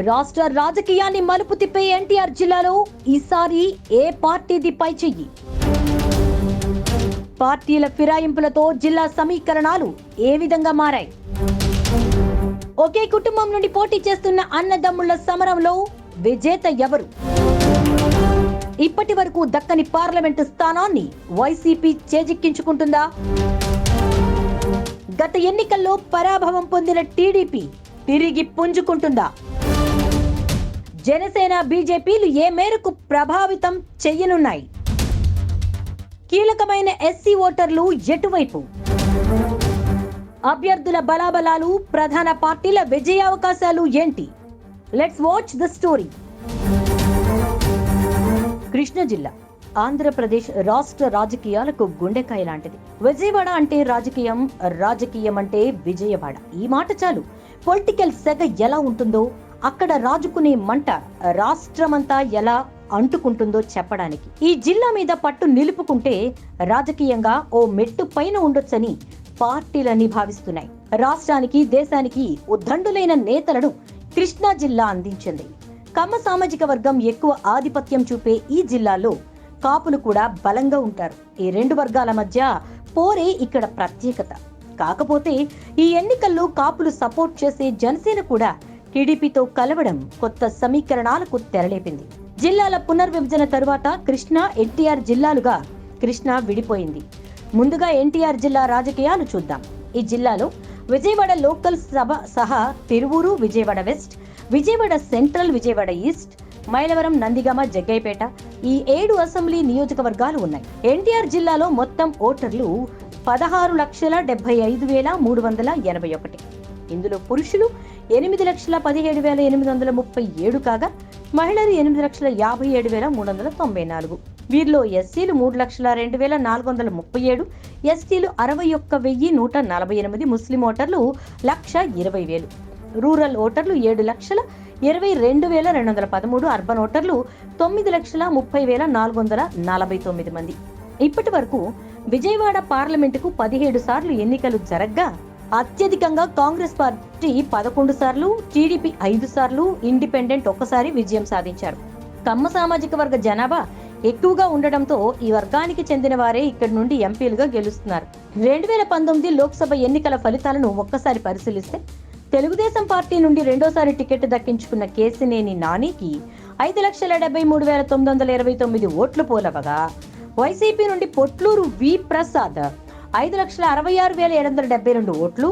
రాష్ట్ర రాజకీయాన్ని మలుపు తిప్పే ఎన్టీఆర్ జిల్లాలో ఈసారి ఏ పార్టీది పైచెయ్యి? పార్టీల ఫిరాయింపులతో జిల్లా సమీకరణాలు ఏ విధంగా మారాయి? ఒకే కుటుంబం నుండి పోటీ చేస్తున్న అన్నదమ్ముళ్ల సమరంలో విజేత ఎవరు? ఇప్పటి వరకు దక్కని పార్లమెంటు స్థానాన్ని వైసీపీ చేజిక్కించుకుంటుందా? గత ఎన్నికల్లో పరాభవం పొందిన టీడీపీ తిరిగి పుంజుకుంటుందా? జనసేన బీజేపీలు ఏ మేరకు ప్రభావితం చెయ్యనున్నాయి? కీలకమైన ఎస్సీ ఓటర్లు ఎటువైపు? అభ్యర్థుల బలాబలాలు, ప్రధాన పార్టీల విజయావకాశాలు ఏంటి? Let's watch the story. Krishna జిల్లా ఆంధ్రప్రదేశ్ రాష్ట్ర రాజకీయాలకు గుండెకాయ లాంటిది. విజయవాడ అంటే రాజకీయం, రాజకీయం అంటే విజయవాడ. ఈ మాట చాలు పొలిటికల్ సెగ ఎలా ఉంటుందో, అక్కడ రాజుకునే మంట రాష్ట్రమంతా ఎలా అంటుకుంటుందో చెప్పడానికి. ఈ జిల్లా మీద పట్టు నిలుపుకుంటే రాజకీయంగా ఓ మెట్టు పైన ఉండొచ్చని పార్టీలన్నీ భావిస్తున్నాయి. రాష్ట్రానికి, దేశానికి ఉద్దండులైన నేతలను కృష్ణా జిల్లా అందించింది. కమ్మ సామాజిక వర్గం ఎక్కువ ఆధిపత్యం చూపే ఈ జిల్లాలో కాపులు కూడా బలంగా ఉంటారు. ఈ రెండు వర్గాల మధ్య పోరే ఇక్కడ ప్రత్యేకత. కాకపోతే ఈ ఎన్నికల్లో కాపులు సపోర్ట్ చేసే జనసేన కూడా టీడీపీతో కలవడం కొత్త సమీకరణాలకు తెరలేపింది. జిల్లాల పునర్విభజన తరువాత కృష్ణా, ఎన్టీఆర్ జిల్లాలుగా కృష్ణా విడిపోయింది. ముందుగా ఎన్టీఆర్ జిల్లా రాజకీయాలు చూద్దాం. ఈ జిల్లాలో విజయవాడ లోకల్ సభ సహా Tiruvuru, Vijayawada west, Vijayawada central, Vijayawada east, Mylavaram, Nandigama, Jaggayyapeta ఈ 7 అసెంబ్లీ నియోజకవర్గాలు ఉన్నాయి. ఎన్టీఆర్ జిల్లాలో మొత్తం ఓటర్లు 16,75,381. ఇందులో పురుషులు 8,17,837 కాగా మహిళలు 8,57,394. వీరిలో ఎస్సీలు 3,02,437, ఎస్టీలు 61,148, ముస్లిం ఓటర్లు 1,20,000, రూరల్ ఓటర్లు 7,22,213, అర్బన్ ఓటర్లు 9,30,449 మంది. ఇప్పటి వరకు విజయవాడ పార్లమెంటుకు 17 సార్లు ఎన్నికలు జరగ్గా అత్యధికంగా కాంగ్రెస్ పార్టీ 11 సార్లు, టీడీపీ 5 సార్లు, ఇండిపెండెంట్ 1 సారి విజయం సాధించారు. కమ్మ సామాజిక వర్గ జనాభా ఎక్కువగా ఉండడంతో ఈ వర్గానికి చెందిన వారే ఇక్కడి నుండి ఎంపీలుగా గెలుస్తున్నారు. 2019 లోక్సభ ఎన్నికల ఫలితాలను ఒక్కసారి పరిశీలిస్తే తెలుగుదేశం పార్టీ నుండి రెండోసారి టికెట్ దక్కించుకున్న కేశినేని నానికి 5,73,929 ఓట్లు పోలవగా, వైసీపీ నుండి పొట్లూరు వి ప్రసాద్ 5,66,772 ఓట్లు,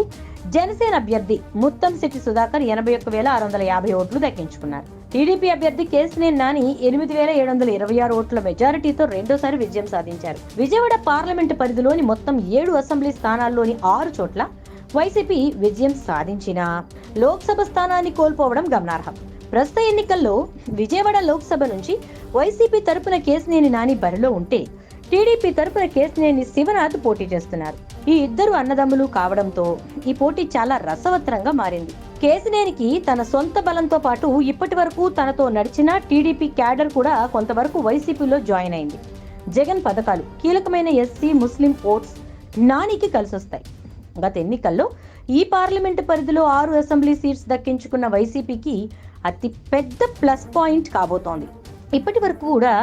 జనసేన అభ్యర్థి ముత్తంశెట్టి సుధాకర్ 81,650 ఓట్లు దక్కించుకున్నారు. టీడీపీ అభ్యర్థి కేశినేని నాని 8,726 ఓట్ల మెజారిటీతో రెండోసారి విజయం సాధించారు. విజయవాడ పార్లమెంటు పరిధిలోని మొత్తం 7 అసెంబ్లీ స్థానాల్లోని 6 చోట్ల వైసీపీ విజయం సాధించినా లోక్సభ స్థానాన్ని కోల్పోవడం గమనార్హం. ప్రస్తుత ఎన్నికల్లో విజయవాడ లోక్సభ నుంచి వైసీపీ తరపున కేశినేని నాని బరిలో ఉంటే, టీడీపీ తరపున కేశినేని శివనాథ్ పోటీ చేస్తున్నారు. ఈ ఇద్దరు అన్నదమ్ములు కావడంతో ఈ పోటీ చాలా రసవత్తరంగా మారింది. కేశినేనికి తన సొంత బలంతో పాటు ఇప్పటి వరకు తనతో నడిచిన టీడీపీ క్యాడర్ కూడా కొంతవరకు వైసీపీలో జాయిన్ అయింది. జగన్ పథకాలు, కీలకమైన ఎస్సీ, ముస్లిం ఓట్స్ నానికి కలిసొస్తాయి. గత ఎన్నికల్లో ఈ పార్లమెంటు పరిధిలో 6 అసెంబ్లీ సీట్స్ దక్కించుకున్న వైసీపీకి అతి పెద్ద ప్లస్ పాయింట్ కాబోతోంది. ఇప్పటి వరకు కూడా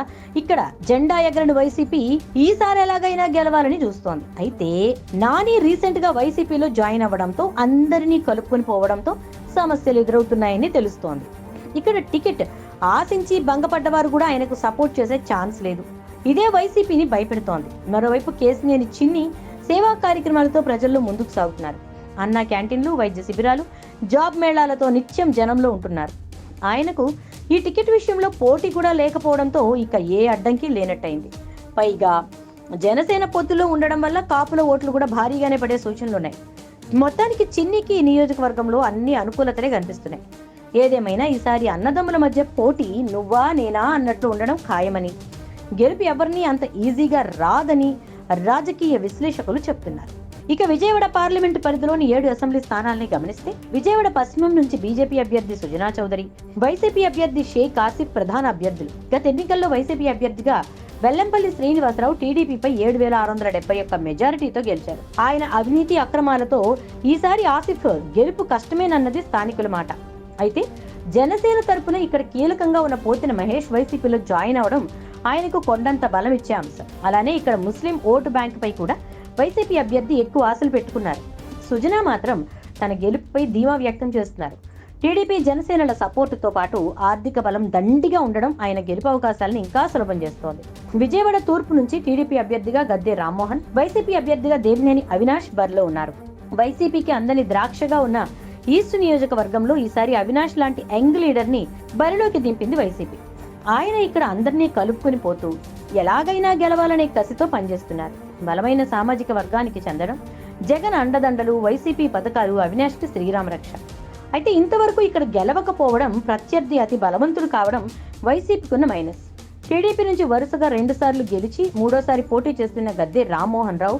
ఇక్కడ జెండా ఎగరని వైసీపీ ఈసారి ఎలాగైనా గెలవాలని చూస్తోంది. అయితే నాని రీసెంట్ గా వైసీపీలో జాయిన్ అవ్వడంతో అందరినీ కలుపుకొని పోవడంతో సమస్యలు ఎదురవుతున్నాయని తెలుస్తోంది. ఇక్కడ టికెట్ ఆశించి భంగపడ్డవారు కూడా ఆయనకు సపోర్ట్ చేసే ఛాన్స్ లేదు. ఇదే వైసీపీని భయపెడుతోంది. మరోవైపు కేశినేని చిన్ని సేవా కార్యక్రమాలతో ప్రజల్లో ముందుకు సాగుతున్నారు. అన్నా క్యాంటీన్లు, వైద్య శిబిరాలు, జాబ్ మేళాలతో నిత్యం జనంలో ఉంటున్నారు. ఆయనకు ఈ టికెట్ విషయంలో పోటీ కూడా లేకపోవడంతో ఇక ఏ అడ్డంకి లేనట్టయింది. పైగా జనసేన పొత్తులో ఉండడం వల్ల కాపుల ఓట్లు కూడా భారీగానే పడే సూచనలున్నాయి. మొత్తానికి చిన్నికి ఈ నియోజకవర్గంలో అన్ని అనుకూలతలే కనిపిస్తున్నాయి. ఏదేమైనా ఈసారి అన్నదమ్ముల మధ్య పోటీ నువ్వా నేనా అన్నట్లు ఉండడం ఖాయమని, గెలుపు ఎవరిని అంత ఈజీగా రాదని రాజకీయ విశ్లేషకులు చెప్తున్నారు. ఇక విజయవాడ పార్లమెంటు పరిధిలోని 7 అసెంబ్లీ స్థానాల్ని గమనిస్తే విజయవాడ పశ్చిమం నుంచి బీజేపీ అభ్యర్థి సుజనా చౌదరి, వైసీపీ అభ్యర్థి షేక్ ఆసిఫ్ ప్రధాన అభ్యర్థులు. గత ఎన్నికల్లో వైసీపీ అభ్యర్థిగా వెల్లంపల్లి శ్రీనివాసరావు టీడీపీపై 7,671 మెజారిటీతో గెలిచారు. ఆయన అవినీతి అక్రమాలతో ఈసారి ఆసిఫ్ గెలుపు కష్టమేనన్నది స్థానికుల మాట. అయితే జనసేన తరపున ఇక్కడ కీలకంగా ఉన్న పోతిన మహేష్ వైసీపీలో జాయిన్ అవడం ఆయనకు కొండంత బలం ఇచ్చే అంశం. అలానే ఇక్కడ ముస్లిం ఓటు బ్యాంక్ పై కూడా వైసీపీ అభ్యర్థి ఎక్కువ ఆశలు పెట్టుకున్నారు. సుజనా మాత్రం తన గెలుపుపై ధీమా వ్యక్తం చేస్తున్నారు. టీడీపీ జనసేనల సపోర్టుతో పాటు ఆర్థిక బలం దండిగా ఉండడం ఆయన గెలుపు అవకాశాలను ఇంకా సులభం చేస్తోంది. విజయవాడ తూర్పు నుంచి టీడీపీ అభ్యర్థిగా గద్దె రామ్మోహన్, వైసీపీ అభ్యర్థిగా దేవినేని అవినాష్ బరిలో ఉన్నారు. వైసీపీకి అందని ద్రాక్షగా ఉన్న ఈస్ట్ నియోజకవర్గంలో ఈసారి అవినాష్ లాంటి యంగ్ లీడర్ ని బరిలోకి దింపింది వైసీపీ. ఆయన ఇక్కడ అందరినీ కలుపుకొని పోతూ ఎలాగైనా గెలవాలనే కసితో పనిచేస్తున్నారు. బలమైన సామాజిక వర్గానికి చెందడం, జగన్ అండదండలు, వైసీపీ పథకాలు అవినాష్ కి శ్రీరామ రక్ష. అయితే ఇంతవరకు ఇక్కడ గెలవకపోవడం, ప్రత్యర్థి అతి బలవంతుడు కావడం వైసీపీకున్న మైనస్. టీడీపీ నుంచి వరుసగా 2 సార్లు గెలిచి 3వ పోటీ చేస్తున్న గద్దె రామ్మోహన్ రావు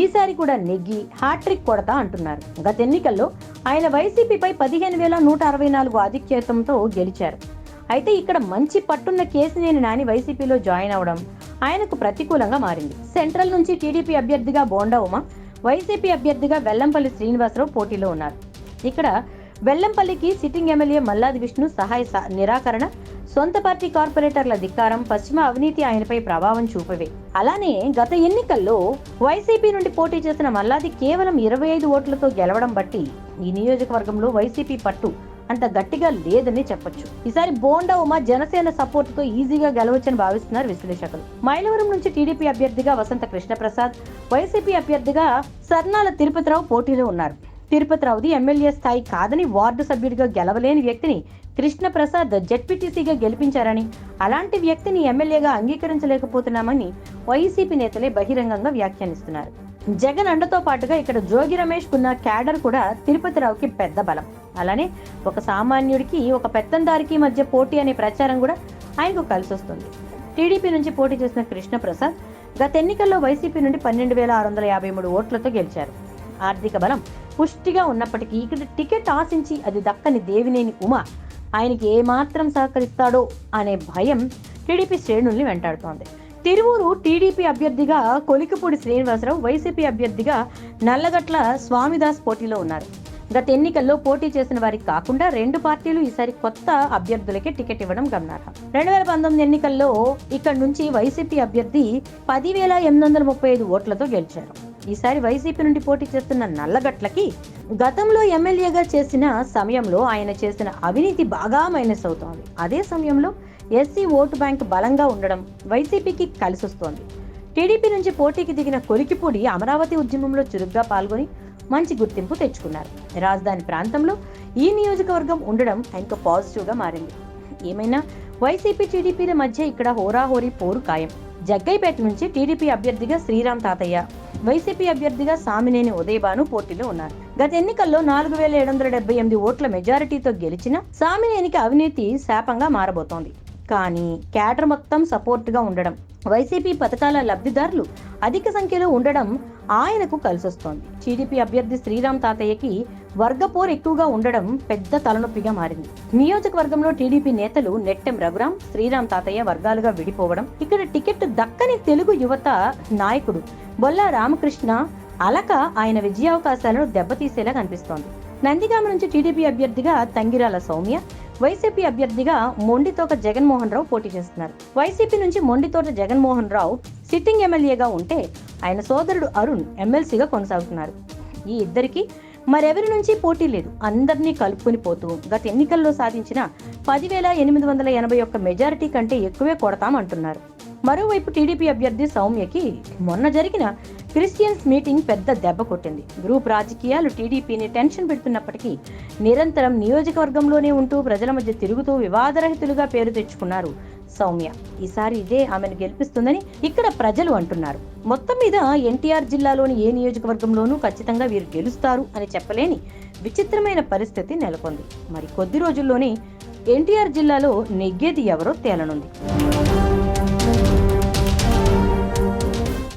ఈసారి కూడా నెగ్గి హ్యాట్రిక్ కొడతా అంటున్నారు. గత ఎన్నికల్లో ఆయన వైసీపీపై 15,164 ఆధిక్యతంతో గెలిచారు. అయితే ఇక్కడ మంచి పట్టున్న కేసినేని నాని వైసీపీలో జాయిన్ అవడం ఆయనకు ప్రతికూలంగా మారింది. సెంట్రల్ నుంచి టీడీపీ అభ్యర్థిగా బోండా ఉమ, వైసీపీ అభ్యర్థిగా వెల్లంపల్లి శ్రీనివాసరావు పోటీలో ఉన్నారు. ఇక్కడ వెల్లంపల్లికి సిట్టింగ్ ఎమ్మెల్యే మల్లాది విష్ణు సహాయ నిరాకరణ, సొంత పార్టీ కార్పొరేటర్ల ధిక్కారం, పశ్చిమ అవినీతి ఆయనపై ప్రభావం చూపవే. అలానే గత ఎన్నికల్లో వైసీపీ నుండి పోటీ చేసిన మల్లాది కేవలం 25 ఓట్లతో గెలవడం బట్టి ఈ నియోజకవర్గంలో వైసీపీ పట్టు అంత గట్టిగా లేదని చెప్పొచ్చు. ఈసారి బోండా ఉమ జనసేన సపోర్టుతో ఈజీగా గెలవచ్చని భావిస్తున్నారు విశ్లేషకులు. మైలవరం నుంచి టీడీపీ అభ్యర్థిగా వసంత కృష్ణప్రసాద్, వైసీపీ అభ్యర్థిగా సర్నాల తిరుపతిరావు పోటీలో ఉన్నారు. తిరుపతిరావుది ఎమ్మెల్యే స్థాయి కాదని, వార్డు సభ్యుడిగా గెలవలేని వ్యక్తిని కృష్ణప్రసాద్ జెడ్పీటీసీగా గెలిపించారని, అలాంటి వ్యక్తిని ఎమ్మెల్యేగా అంగీకరించలేకపోతున్నామని వైసీపీ నేతలే బహిరంగంగా వ్యాఖ్యానిస్తున్నారు. జగన్ అండతో పాటుగా ఇక్కడ జోగి రమేష్ కున్న క్యాడర్ కూడా తిరుపతిరావుకి పెద్ద బలం. అలానే ఒక సామాన్యుడికి ఒక పెత్తందారికి మధ్య పోటీ అనే ప్రచారం కూడా ఆయనకు కలిసి వస్తుంది. టీడీపీ నుంచి పోటీ చేసిన కృష్ణప్రసాద్ గత ఎన్నికల్లో వైసీపీ నుండి 12,653 ఓట్లతో గెలిచారు. ఆర్థిక బలం పుష్టిగా ఉన్నప్పటికీ ఇక్కడ టికెట్ ఆశించి అది దక్కని దేవినేని ఉమ ఆయనకి ఏమాత్రం సహకరిస్తాడో అనే భయం టీడీపీ శ్రేణుల్ని వెంటాడుతోంది. తిరువూరు టీడీపీ అభ్యర్థిగా కొలికిపూడి శ్రీనివాసరావు, వైసీపీ అభ్యర్థిగా నల్లగట్ల స్వామిదాస్ పోటీలో ఉన్నారు. గత ఎన్నికల్లో పోటీ చేసిన వారికి కాకుండా 2 పార్టీలు ఈసారి కొత్త అభ్యర్థులకే టికెట్ ఇవ్వడం గమనార్హం. 2019 ఎన్నికల్లో ఇక్కడ నుంచి వైసీపీ అభ్యర్థి 10,835 ఓట్లతో గెలిచారు. ఈసారి వైసీపీ నుండి పోటీ చేస్తున్న నల్లగట్లకి గతంలో ఎమ్మెల్యేగా చేసిన సమయంలో ఆయన చేసిన అవినీతి బాగా మైనస్ అవుతోంది. అదే సమయంలో ఎస్సీ ఓటు బ్యాంక్ బలంగా ఉండడం వైసీపీకి కలిసొస్తోంది. టీడీపీ నుంచి పోటీకి దిగిన కొలికిపూడి అమరావతి ఉద్యమంలో చురుగ్గా పాల్గొని మంచి గుర్తింపు తెచ్చుకున్నారు. రాజధాని ప్రాంతంలో ఈ నియోజకవర్గం ఉండడం ఆయనకు పాజిటివ్గా మారింది. ఏమైనా వైసీపీ టీడీపీల మధ్య ఇక్కడ హోరాహోరీ పోరు ఖాయం. జగ్గైపేట నుంచి టీడీపీ అభ్యర్థిగా శ్రీరామ్ తాతయ్య, వైసీపీ అభ్యర్థిగా సామినేని ఉదయభాను పోటీలో ఉన్నారు. గత ఎన్నికల్లో 4,778 ఓట్ల మెజారిటీతో గెలిచిన సామినేనికి అవినీతి శాపంగా మారబోతోంది. కానీ క్యాడర్ మొత్తం సపోర్ట్గా ఉండడం, వైసీపీ పథకాల లబ్ధిదారులు అధిక సంఖ్యలో ఉండడం ఆయనకు కలిసొస్తోంది. టీడీపీ అభ్యర్థి శ్రీరామ్ తాతయ్యకి వర్గపోరు ఎక్కువగా ఉండడం పెద్ద తలనొప్పిగా మారింది. నియోజకవర్గంలో టీడీపీ నేతలు నెట్టెం రఘురాం, శ్రీరామ్ తాతయ్య వర్గాలుగా విడిపోవడం, ఇక్కడ టికెట్ దక్కని తెలుగు యువత నాయకుడు బొల్లా రామకృష్ణ అలక ఆయన విజయావకాశాలను దెబ్బతీసేలా కనిపిస్తోంది. నందిగామ నుంచి టీడీపీ అభ్యర్థిగా తంగిరాల సౌమ్య, వైసీపీ అభ్యర్థిగా మొండితోట జగన్మోహన్ రావు పోటీ చేస్తున్నారు. వైసీపీ నుంచి మొండితోట జగన్మోహన్ రావు సిట్టింగ్ ఎమ్మెల్యేగా ఉంటే ఆయన సోదరుడు అరుణ్ ఎమ్మెల్సీగా కొనసాగుతున్నారు. ఈ ఇద్దరికి మరెవరి నుంచి పోటీ లేదు. అందరినీ కలుపుకొని పోతూ గత ఎన్నికల్లో సాధించిన 10,881 మెజారిటీ కంటే ఎక్కువే కొడతామంటున్నారు. మరోవైపు టీడీపీ అభ్యర్థి సౌమ్యకి మొన్న జరిగిన క్రిస్టియన్స్ మీటింగ్ పెద్ద దెబ్బ కొట్టింది. గ్రూప్ రాజకీయాలు టీడీపీని టెన్షన్ పెడుతున్నప్పటికీ నిరంతరం నియోజకవర్గంలోనే ఉంటూ ప్రజల మధ్య తిరుగుతూ వివాదరహితులుగా పేరు తెచ్చుకున్నారు సౌమ్య. ఈసారి ఇదే ఆమెను గెలిపిస్తుందని ఇక్కడ ప్రజలు అంటున్నారు. మొత్తం మీద ఎన్టీఆర్ జిల్లాలోని ఏ నియోజకవర్గంలోనూ ఖచ్చితంగా వీరు గెలుస్తారు అని చెప్పలేని విచిత్రమైన పరిస్థితి నెలకొంది. మరి కొద్ది రోజుల్లోనే ఎన్టీఆర్ జిల్లాలో నెగ్గేది ఎవరో తేలనుంది.